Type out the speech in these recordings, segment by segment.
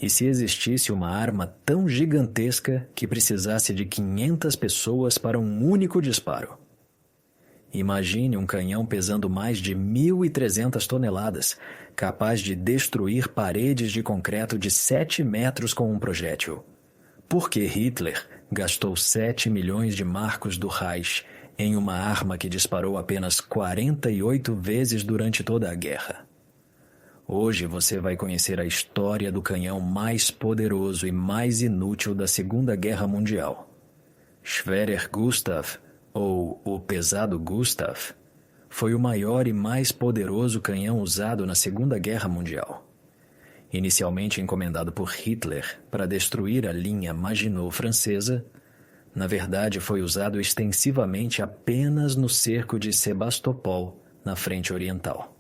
E se existisse uma arma tão gigantesca que precisasse de 500 pessoas para um único disparo? Imagine um canhão pesando mais de 1.300 toneladas, capaz de destruir paredes de concreto de 7 metros com um projétil. Por que Hitler gastou 7 milhões de marcos do Reich em uma arma que disparou apenas 48 vezes durante toda a guerra? Hoje você vai conhecer a história do canhão mais poderoso e mais inútil da Segunda Guerra Mundial. Schwerer Gustav, ou o Pesado Gustav, foi o maior e mais poderoso canhão usado na Segunda Guerra Mundial. Inicialmente encomendado por Hitler para destruir a linha Maginot francesa, na verdade foi usado extensivamente apenas no cerco de Sebastopol, na frente oriental.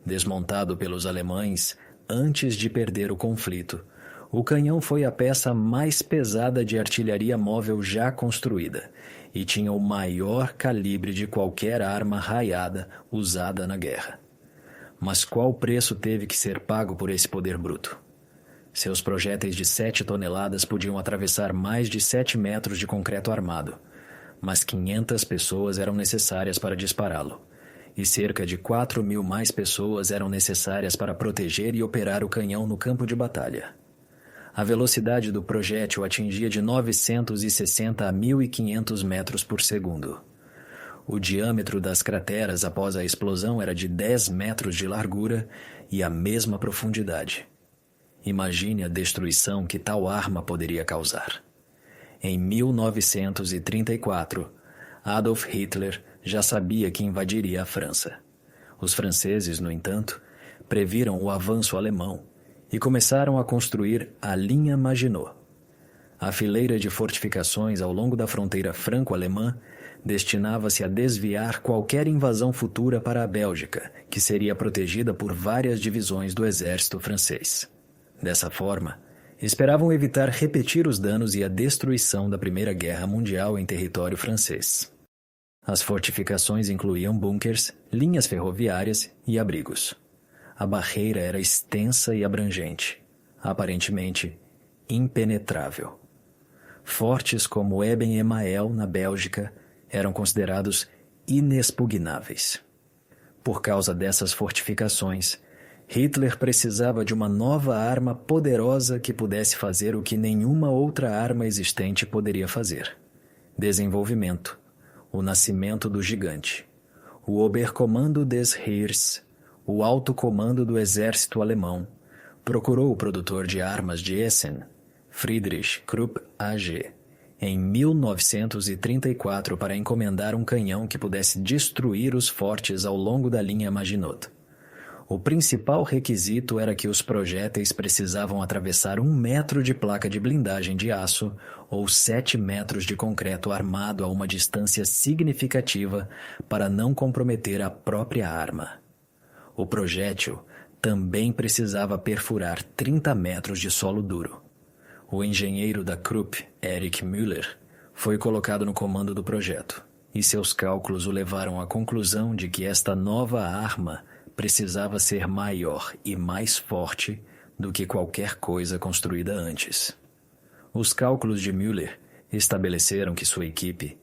Desmontado pelos alemães antes de perder o conflito, o canhão foi a peça mais pesada de artilharia móvel já construída e tinha o maior calibre de qualquer arma raiada usada na guerra. Mas qual preço teve que ser pago por esse poder bruto? Seus projéteis de 7 toneladas podiam atravessar mais de 7 metros de concreto armado, mas 500 pessoas eram necessárias para dispará-lo, e cerca de 4.000 mais pessoas eram necessárias para proteger e operar o canhão no campo de batalha. A velocidade do projétil atingia de 960 a 1.500 metros por segundo. O diâmetro das crateras após a explosão era de 10 metros de largura e a mesma profundidade. Imagine a destruição que tal arma poderia causar. Em 1934, Adolf Hitler já sabia que invadiria a França. Os franceses, no entanto, previram o avanço alemão e começaram a construir a linha Maginot. A fileira de fortificações ao longo da fronteira franco-alemã destinava-se a desviar qualquer invasão futura para a Bélgica, que seria protegida por várias divisões do exército francês. Dessa forma, esperavam evitar repetir os danos e a destruição da Primeira Guerra Mundial em território francês. As fortificações incluíam bunkers, linhas ferroviárias e abrigos. A barreira era extensa e abrangente, aparentemente impenetrável. Fortes como Eben-Emael, na Bélgica, eram considerados inexpugnáveis. Por causa dessas fortificações, Hitler precisava de uma nova arma poderosa que pudesse fazer o que nenhuma outra arma existente poderia fazer: desenvolvimento, o nascimento do gigante, o Oberkommando des Heers, o alto comando do exército alemão, procurou o produtor de armas de Essen, Friedrich Krupp AG, em 1934 para encomendar um canhão que pudesse destruir os fortes ao longo da linha Maginot. O principal requisito era que os projéteis precisavam atravessar 1 metro de placa de blindagem de aço ou 7 metros de concreto armado a uma distância significativa para não comprometer a própria arma. O projétil também precisava perfurar 30 metros de solo duro. O engenheiro da Krupp, Erich Müller, foi colocado no comando do projeto, e seus cálculos o levaram à conclusão de que esta nova arma precisava ser maior e mais forte do que qualquer coisa construída antes. Os cálculos de Müller estabeleceram que sua equipe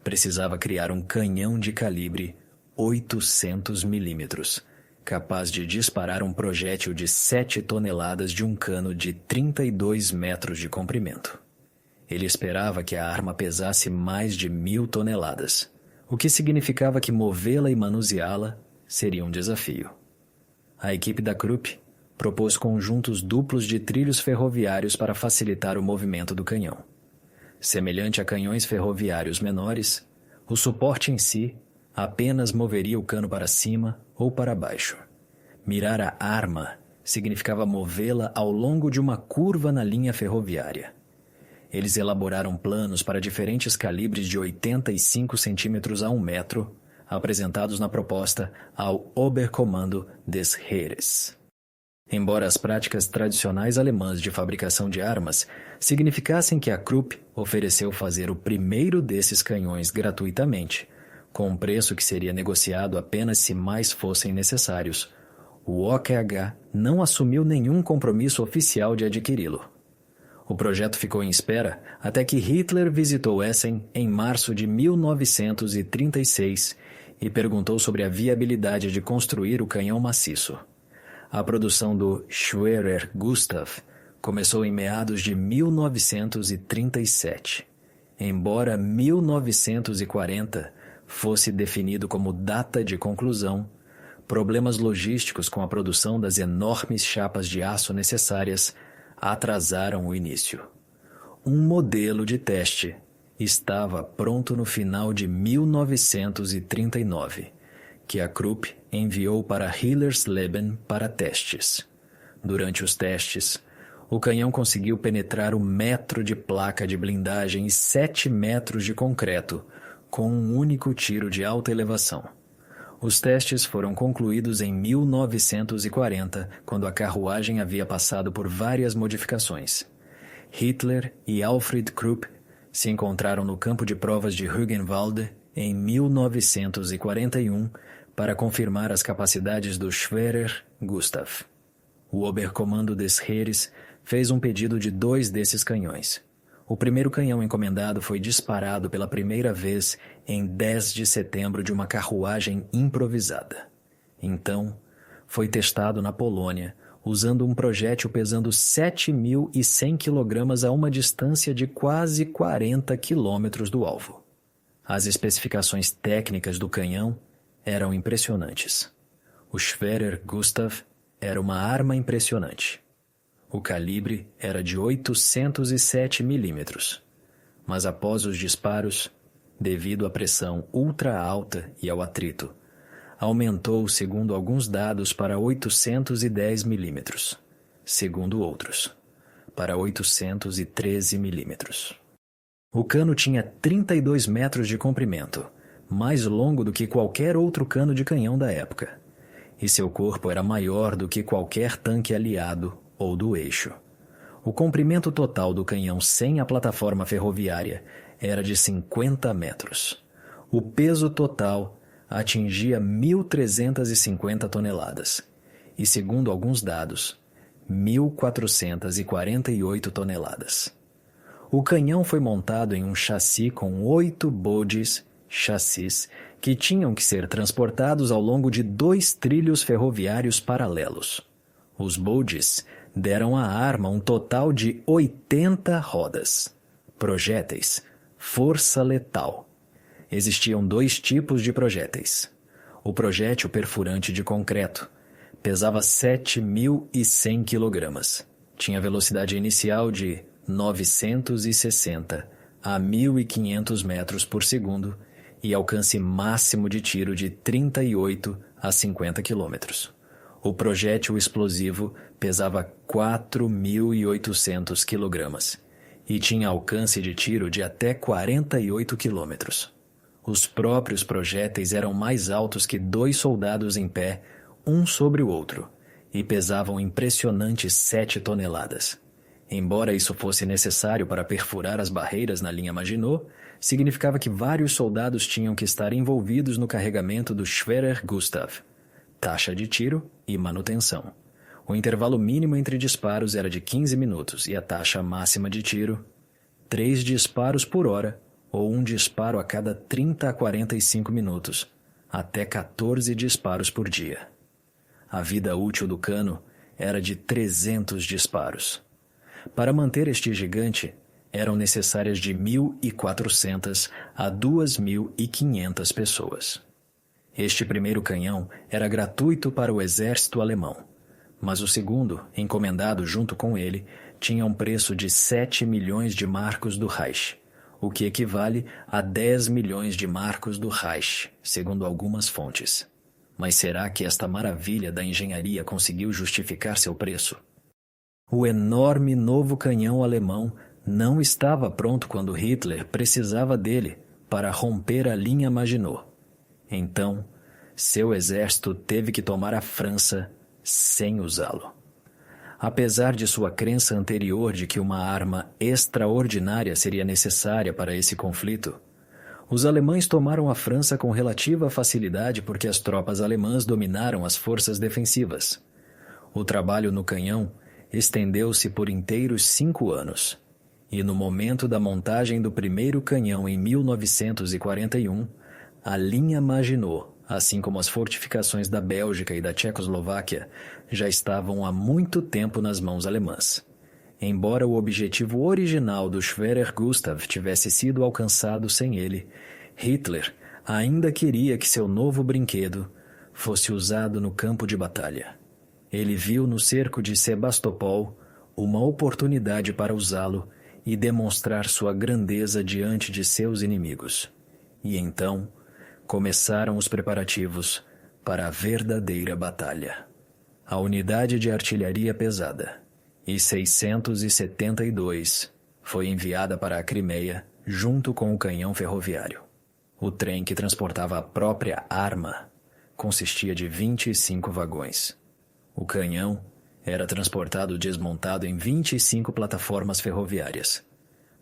precisava criar um canhão de calibre 800 milímetros, capaz de disparar um projétil de 7 toneladas de um cano de 32 metros de comprimento. Ele esperava que a arma pesasse mais de 1.000 toneladas, o que significava que movê-la e manuseá-la seria um desafio. A equipe da Krupp propôs conjuntos duplos de trilhos ferroviários para facilitar o movimento do canhão. Semelhante a canhões ferroviários menores, o suporte em si apenas moveria o cano para cima ou para baixo. Mirar a arma significava movê-la ao longo de uma curva na linha ferroviária. Eles elaboraram planos para diferentes calibres de 85 centímetros a 1 metro, apresentados na proposta ao Oberkommando des Heeres. Embora as práticas tradicionais alemãs de fabricação de armas significassem que a Krupp ofereceu fazer o primeiro desses canhões gratuitamente, com um preço que seria negociado apenas se mais fossem necessários, o OKH não assumiu nenhum compromisso oficial de adquiri-lo. O projeto ficou em espera até que Hitler visitou Essen em março de 1936 e perguntou sobre a viabilidade de construir o canhão maciço. A produção do Schwerer Gustav começou em meados de 1937. Embora 1940 fosse definido como data de conclusão, problemas logísticos com a produção das enormes chapas de aço necessárias atrasaram o início. Um modelo de teste estava pronto no final de 1939, que a Krupp enviou para Hillersleben para testes. Durante os testes, o canhão conseguiu penetrar 1 metro de placa de blindagem e 7 metros de concreto, com um único tiro de alta elevação. Os testes foram concluídos em 1940, quando a carruagem havia passado por várias modificações. Hitler e Alfred Krupp se encontraram no campo de provas de Rügenwalde em 1941 para confirmar as capacidades do Schwerer Gustav. O Oberkommando des Heeres fez um pedido de 2 desses canhões. O primeiro canhão encomendado foi disparado pela primeira vez em 10 de setembro de uma carruagem improvisada. Então, foi testado na Polônia, usando um projétil pesando 7.100 kg a uma distância de quase 40 km do alvo. As especificações técnicas do canhão eram impressionantes. O Schwerer Gustav era uma arma impressionante. O calibre era de 807 milímetros, mas após os disparos, devido à pressão ultra alta e ao atrito, aumentou, segundo alguns dados, para 810 milímetros, segundo outros, para 813 milímetros. O cano tinha 32 metros de comprimento, mais longo do que qualquer outro cano de canhão da época, e seu corpo era maior do que qualquer tanque aliado ou do eixo. O comprimento total do canhão sem a plataforma ferroviária era de 50 metros. O peso total atingia 1.350 toneladas e, segundo alguns dados, 1.448 toneladas. O canhão foi montado em um chassi com 8 bogies, chassis, que tinham que ser transportados ao longo de 2 trilhos ferroviários paralelos. Os bogies deram à arma um total de 80 rodas. Projéteis, força letal. Existiam 2 tipos de projéteis. O projétil perfurante de concreto pesava 7.100 kg. Tinha velocidade inicial de 960 a 1.500 metros por segundo e alcance máximo de tiro de 38 a 50 km. O projétil explosivo pesava 4.800 kg e tinha alcance de tiro de até 48 km. Os próprios projéteis eram mais altos que 2 soldados em pé, um sobre o outro, e pesavam impressionantes 7 toneladas. Embora isso fosse necessário para perfurar as barreiras na linha Maginot, significava que vários soldados tinham que estar envolvidos no carregamento do Schwerer Gustav. Taxa de tiro e manutenção. O intervalo mínimo entre disparos era de 15 minutos e a taxa máxima de tiro, 3 disparos por hora ou 1 disparo a cada 30 a 45 minutos, até 14 disparos por dia. A vida útil do cano era de 300 disparos. Para manter este gigante, eram necessárias de 1.400 a 2.500 pessoas. Este primeiro canhão era gratuito para o exército alemão, mas o segundo, encomendado junto com ele, tinha um preço de 7 milhões de marcos do Reich, o que equivale a 10 milhões de marcos do Reich, segundo algumas fontes. Mas será que esta maravilha da engenharia conseguiu justificar seu preço? O enorme novo canhão alemão não estava pronto quando Hitler precisava dele para romper a linha Maginot. Então, seu exército teve que tomar a França sem usá-lo. Apesar de sua crença anterior de que uma arma extraordinária seria necessária para esse conflito, Os alemães tomaram a França com relativa facilidade porque as tropas alemãs dominaram as forças defensivas. O trabalho no canhão estendeu-se por inteiros 5 anos, e no momento da montagem do primeiro canhão em 1941, a linha Maginot, assim como as fortificações da Bélgica e da Tchecoslováquia, já estavam há muito tempo nas mãos alemãs. Embora o objetivo original do Schwerer Gustav tivesse sido alcançado sem ele, Hitler ainda queria que seu novo brinquedo fosse usado no campo de batalha. Ele viu no cerco de Sebastopol uma oportunidade para usá-lo e demonstrar sua grandeza diante de seus inimigos. E então começaram os preparativos para a verdadeira batalha. A unidade de artilharia pesada, I-672, foi enviada para a Crimeia junto com o canhão ferroviário. O trem que transportava a própria arma consistia de 25 vagões. O canhão era transportado desmontado em 25 plataformas ferroviárias.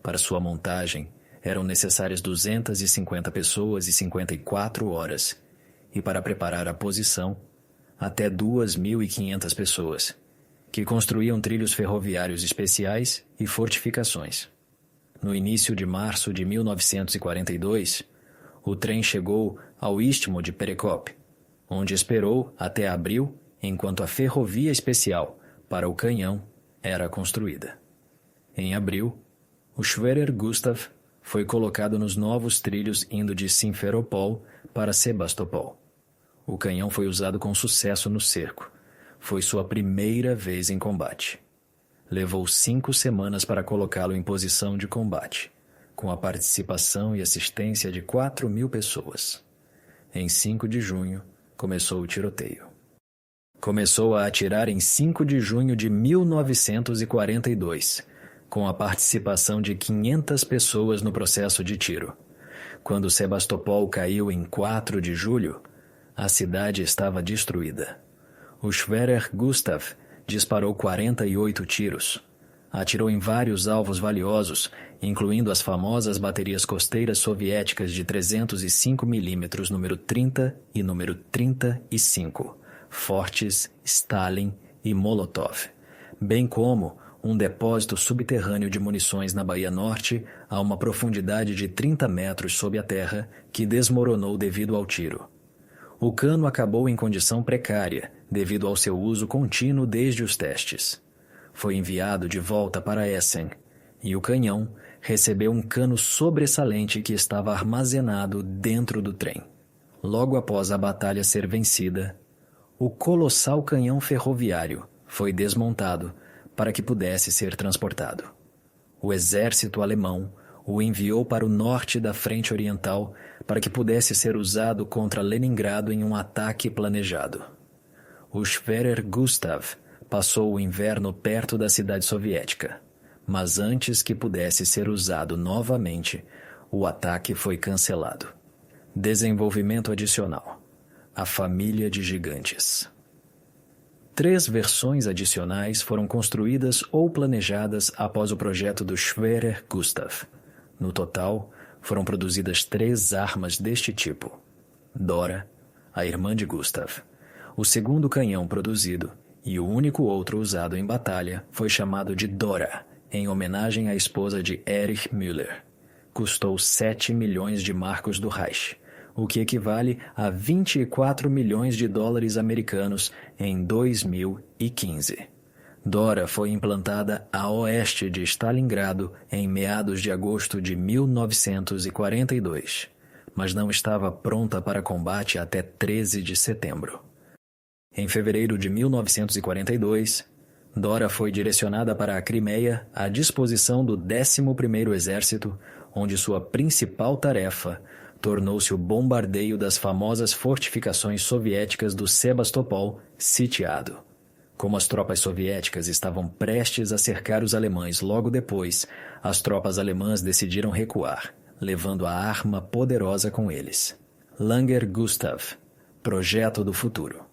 Para sua montagem, eram necessárias 250 pessoas e 54 horas, e para preparar a posição, até 2.500 pessoas, que construíam trilhos ferroviários especiais e fortificações. No início de março de 1942, o trem chegou ao istmo de Perekop, onde esperou até abril, enquanto a ferrovia especial para o canhão era construída. Em abril, o Schwerer Gustav foi colocado nos novos trilhos indo de Simferopol para Sebastopol. O canhão foi usado com sucesso no cerco. Foi sua primeira vez em combate. Levou 5 semanas para colocá-lo em posição de combate, com a participação e assistência de 4.000 pessoas. Em 5 de junho, começou o tiroteio. Começou a atirar em 5 de junho de 1942, com a participação de 500 pessoas no processo de tiro. Quando Sebastopol caiu em 4 de julho, a cidade estava destruída. O Schwerer Gustav disparou 48 tiros. Atirou em vários alvos valiosos, incluindo as famosas baterias costeiras soviéticas de 305 mm número 30 e número 35, Fortes, Stalin e Molotov, bem como um depósito subterrâneo de munições na Baía Norte a uma profundidade de 30 metros sob a terra que desmoronou devido ao tiro. O cano acabou em condição precária devido ao seu uso contínuo desde os testes. Foi enviado de volta para Essen e o canhão recebeu um cano sobressalente que estava armazenado dentro do trem. Logo após a batalha ser vencida, o colossal canhão ferroviário foi desmontado para que pudesse ser transportado. O exército alemão o enviou para o norte da frente oriental para que pudesse ser usado contra Leningrado em um ataque planejado. O Schwerer Gustav passou o inverno perto da cidade soviética, mas antes que pudesse ser usado novamente, o ataque foi cancelado. Desenvolvimento adicional: a família de gigantes. 3 versões adicionais foram construídas ou planejadas após o projeto do Schwerer Gustav. No total, foram produzidas 3 armas deste tipo. Dora, a irmã de Gustav. O segundo canhão produzido, e o único outro usado em batalha, foi chamado de Dora, em homenagem à esposa de Erich Müller. Custou 7 milhões de marcos do Reich, o que equivale a 24 milhões de dólares americanos em 2015. Dora foi implantada a oeste de Stalingrado em meados de agosto de 1942, mas não estava pronta para combate até 13 de setembro. Em fevereiro de 1942, Dora foi direcionada para a Crimeia à disposição do 11º Exército, onde sua principal tarefa tornou-se o bombardeio das famosas fortificações soviéticas do Sebastopol sitiado. Como as tropas soviéticas estavam prestes a cercar os alemães logo depois, as tropas alemãs decidiram recuar, levando a arma poderosa com eles. Langer Gustav, projeto do futuro.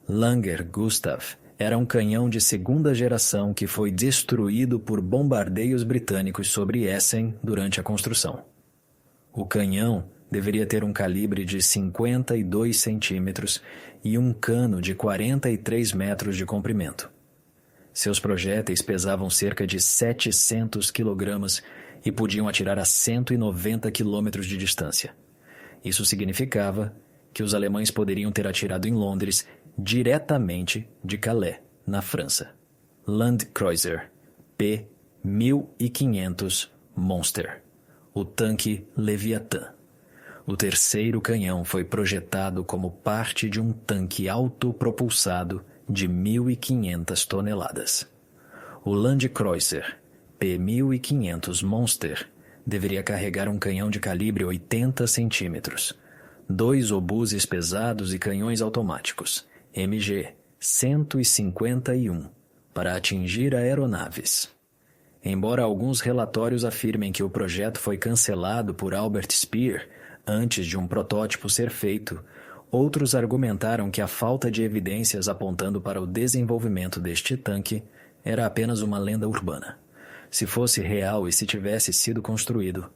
Langer Gustav era um canhão de segunda geração que foi destruído por bombardeios britânicos sobre Essen durante a construção. O canhão deveria ter um calibre de 52 centímetros e um cano de 43 metros de comprimento. Seus projéteis pesavam cerca de 700 quilogramas e podiam atirar a 190 quilômetros de distância. Isso significava que os alemães poderiam ter atirado em Londres diretamente de Calais, na França. Landkreuzer P-1500 Monster, o tanque Leviatã. O terceiro canhão foi projetado como parte de um tanque autopropulsado de 1.500 toneladas. O Landkreuzer P-1500 Monster deveria carregar um canhão de calibre 80 centímetros, 2 obuses pesados e canhões automáticos, MG-151, para atingir aeronaves. Embora alguns relatórios afirmem que o projeto foi cancelado por Albert Speer antes de um protótipo ser feito, outros argumentaram que a falta de evidências apontando para o desenvolvimento deste tanque era apenas uma lenda urbana. Se fosse real e se tivesse sido construído,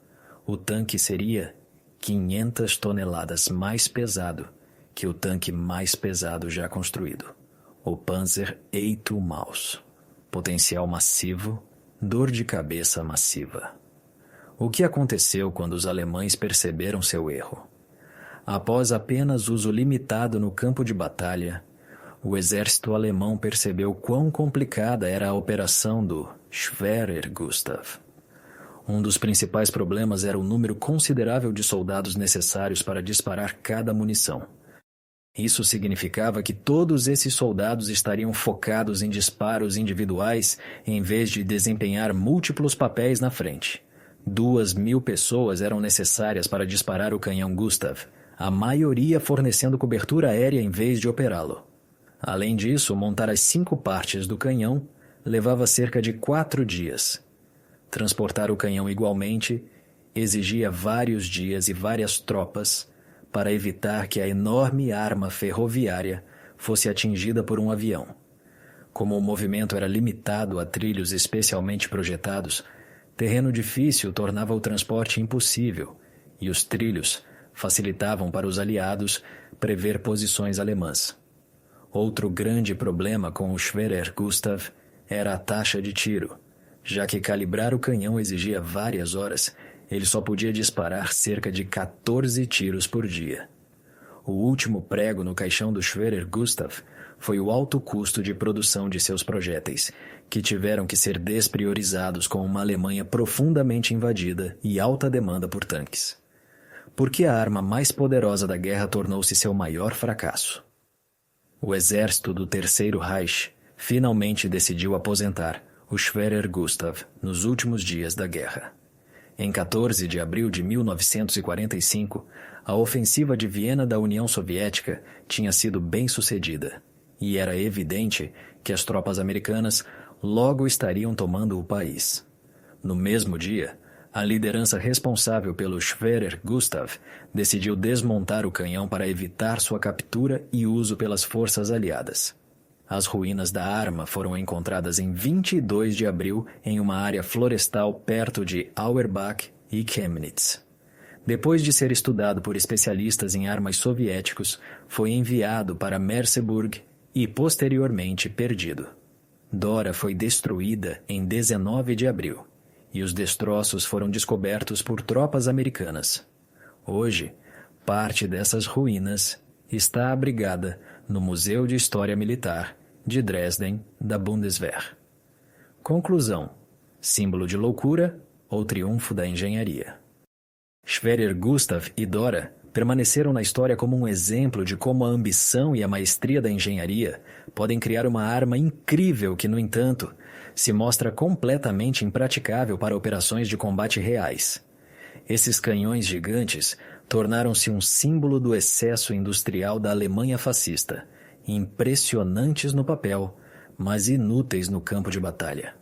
o tanque seria 500 toneladas mais pesado que o tanque mais pesado já construído, o Panzer A2 Maus. Potencial massivo, dor de cabeça massiva. O que aconteceu quando os alemães perceberam seu erro? Após apenas uso limitado no campo de batalha, o exército alemão percebeu quão complicada era a operação do Schwerer Gustav. Um dos principais problemas era o número considerável de soldados necessários para disparar cada munição. Isso significava que todos esses soldados estariam focados em disparos individuais em vez de desempenhar múltiplos papéis na frente. 2.000 pessoas eram necessárias para disparar o canhão Gustav, a maioria fornecendo cobertura aérea em vez de operá-lo. Além disso, montar as 5 partes do canhão levava cerca de 4 dias. Transportar o canhão igualmente exigia vários dias e várias tropas para evitar que a enorme arma ferroviária fosse atingida por um avião. Como o movimento era limitado a trilhos especialmente projetados, terreno difícil tornava o transporte impossível, e os trilhos facilitavam para os aliados prever posições alemãs. Outro grande problema com o Schwerer Gustav era a taxa de tiro. Já que calibrar o canhão exigia várias horas, ele só podia disparar cerca de 14 tiros por dia. O último prego no caixão do Schwerer Gustav foi o alto custo de produção de seus projéteis, que tiveram que ser despriorizados com uma Alemanha profundamente invadida e alta demanda por tanques. Porque a arma mais poderosa da guerra tornou-se seu maior fracasso. O exército do Terceiro Reich finalmente decidiu aposentar o Schwerer Gustav nos últimos dias da guerra. Em 14 de abril de 1945, a ofensiva de Viena da União Soviética tinha sido bem sucedida, e era evidente que as tropas americanas logo estariam tomando o país. No mesmo dia, a liderança responsável pelo Schwerer Gustav decidiu desmontar o canhão para evitar sua captura e uso pelas forças aliadas. As ruínas da arma foram encontradas em 22 de abril em uma área florestal perto de Auerbach e Chemnitz. Depois de ser estudado por especialistas em armas soviéticos, foi enviado para Merseburg e posteriormente perdido. Dora foi destruída em 19 de abril, e os destroços foram descobertos por tropas americanas. Hoje, parte dessas ruínas está abrigada no Museu de História Militar de Dresden, da Bundeswehr. Conclusão: símbolo de loucura ou triunfo da engenharia? Schwerer Gustav e Dora permaneceram na história como um exemplo de como a ambição e a maestria da engenharia podem criar uma arma incrível que, no entanto, se mostra completamente impraticável para operações de combate reais. Esses canhões gigantes tornaram-se um símbolo do excesso industrial da Alemanha fascista, impressionantes no papel, mas inúteis no campo de batalha.